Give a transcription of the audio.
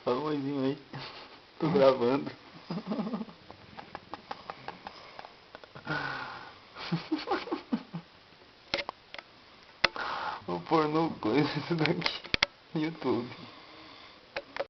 Fala um oizinho aí. Tô gravando. Vou pôr no coisa isso daqui. YouTube.